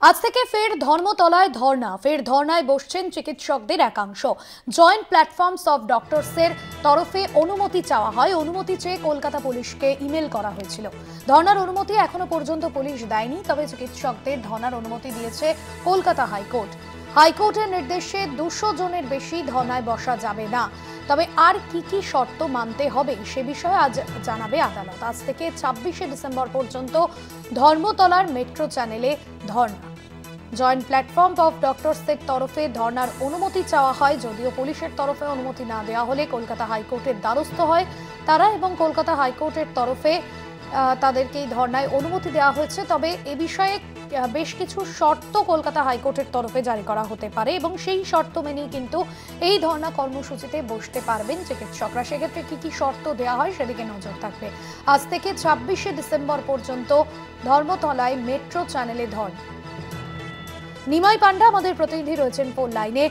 আজ থেকে ফের ধর্মতলায় ধর্ণা, ফের ধর্ণায় বসছেন চিকিৎসকদের একাংশ। জয়েন্ট প্ল্যাটফর্মস অফ ডক্টরসের তরফে অনুমতি চাওয়া হয়। অনুমতি চেয়ে কলকাতা পুলিশকে ইমেল করা হয়েছিল। ধর্ণার অনুমতি এখনো পর্যন্ত পুলিশ দেয়নি, তবে চিকিৎসকদের ধর্ণার অনুমতি দিয়েছে কলকাতা হাইকোর্ট। হাইকোর্টের নির্দেশে 200 জনের বেশি ধর্ণায় বসা যাবে না। তবে আর কি কি শর্ত মানতে হবে সে বিষয়ে আজ জানাবে আদালত। আজ থেকে 26শে ডিসেম্বর পর্যন্ত ধর্মতলার মেট্রো চ্যানেলে ধর্ণা। জয়েন্ট প্ল্যাটফর্ম অফ ডক্টরসের তরফে ধর্ণার অনুমতি চাওয়া হয়, যদিও পুলিশের তরফে অনুমতি না দেওয়া হলে কলকাতা হাইকোর্টের দ্বারস্থ হয় তারা, এবং কলকাতা হাইকোর্টের তরফে তাদেরকে এই ধর্ণায় অনুমতি দেওয়া হয়েছে। তবে এ বিষয়ে বেশ কিছু শর্ত কলকাতা হাইকোর্টের তরফে জারি করা হতে পারে, এবং সেই শর্ত মেনেই কিন্তু এই ধর্ণা কর্মসূচিতে বসতে পারবেন চিকিৎসকরা। সেক্ষেত্রে কি কি শর্ত দেওয়া হয় সেদিকে নজর থাকবে। আজ থেকে 26শে ডিসেম্বর পর্যন্ত ধর্মতলায় মেট্রো চ্যানেলে ধর্ণা। নিমাই পান্ডা আমাদের প্রতিনিধি রয়েছেন ফোন লাইনে।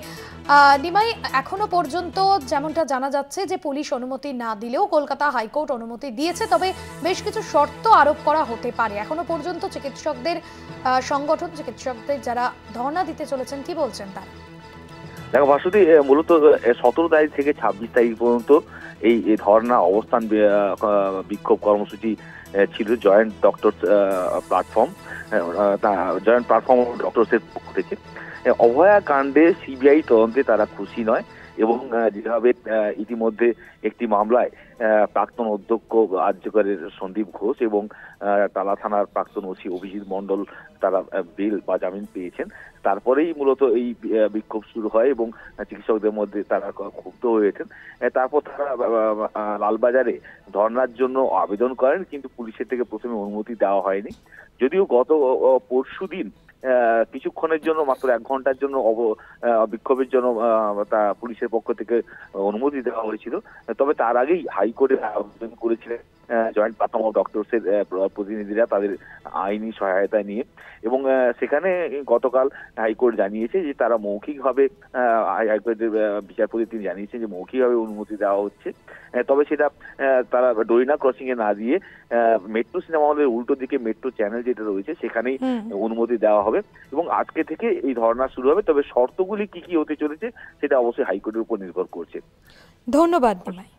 নিমাই, এখনো পর্যন্ত যেমনটা জানা যাচ্ছে যে পুলিশ অনুমতি না দিলেও কলকাতা হাইকোর্ট অনুমতি দিয়েছে, তবে বেশ কিছু শর্ত আরোপ করা হতে পারে। এখনো পর্যন্ত চিকিৎসকদের সংগঠন, চিকিৎসকদের যারা ধর্ণা দিতে চলেছেন, কি বলছেন তারা? দেখো ভাস্বতী, মূলত 17 তারিখ থেকে 26 তারিখ পর্যন্ত এই ধর্ণা অবস্থান বিক্ষোভ কর্মসূচি ছিল জয়েন্ট ডক্টরস প্ল্যাটফর্ম ডক্টরসের পক্ষ থেকে। অভয়া কাণ্ডে সিবিআই তদন্তে তারা খুশি নয়, এবং যেভাবে ইতিমধ্যে একটি মামলায় প্রাক্তন অধ্যক্ষ আর্যকরের সন্দীপ ঘোষ এবং টালা থানার প্রাক্তন ওসি অভিজিৎ মণ্ডল তারা বেল বা জামিন পেয়েছেন, তারপরেই মূলত এই বিক্ষোভ শুরু হয় এবং চিকিৎসকদের মধ্যে তারা ক্ষুব্ধ হয়েছেন। তারপর তারা লালবাজারে ধর্নার জন্য আবেদন করেন, কিন্তু পুলিশের থেকে প্রথমে অনুমতি দেওয়া হয়নি। যদিও গত পরশুদিন কিছুক্ষণের জন্য, মাত্র 1 ঘন্টার জন্য বিক্ষোভের জন্য পুলিশের পক্ষ থেকে অনুমতি দেওয়া হয়েছিল, তবে তার আগেই হাইকোর্টে আবেদন করেছিলেন জয়েন্ট প্ল্যাটফর্ম অফ ডক্টরসের প্রতিনিধিরা তাদের আইনি সহায়তা নিয়ে, এবং সেখানে গতকাল হাইকোর্ট জানিয়েছে যে তারা মৌখিকভাবে, হাইকোর্টের বিচারপতি তিনি জানিয়েছেন যে মৌখিকভাবে অনুমতি দেওয়া হচ্ছে, তবে সেটা তারা ডোরিনা ক্রসিং এ না দিয়ে মেট্রো সিনেমা হলের উল্টো দিকে মেট্রো চ্যানেল যেটা রয়েছে সেখানেই অনুমতি দেওয়া হবে, এবং আজকে থেকে এই ধর্ণা শুরু হবে। তবে শর্তগুলি কি কি হতে চলেছে সেটা অবশ্যই হাইকোর্টের উপর নির্ভর করছে। ধন্যবাদ নিমাই।